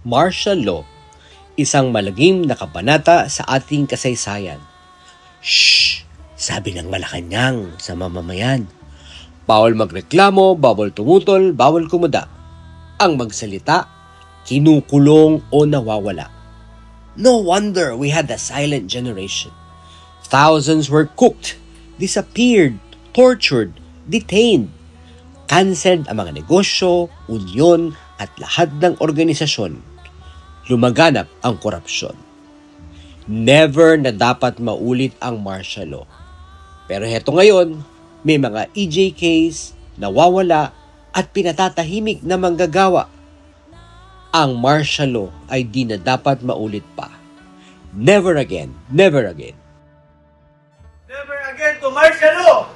Martial law, isang malagim na kabanata sa ating kasaysayan. Shh! Sabi ng Malacanang sa mamamayan. Bawal magreklamo, bawal tumutol, bawal kumuda. Ang magsalita, kinukulong o nawawala. No wonder we had a silent generation. Thousands were cooked, disappeared, tortured, detained. Cancelled ang mga negosyo, unyon at lahat ng organisasyon. Lumaganap ang korupsyon. Never na dapat maulit ang martial law. Pero heto ngayon, may mga EJKs, nawawala at pinatatahimik na manggagawa. Ang martial law ay di na dapat maulit pa. Never again, never again. Never again to martial law!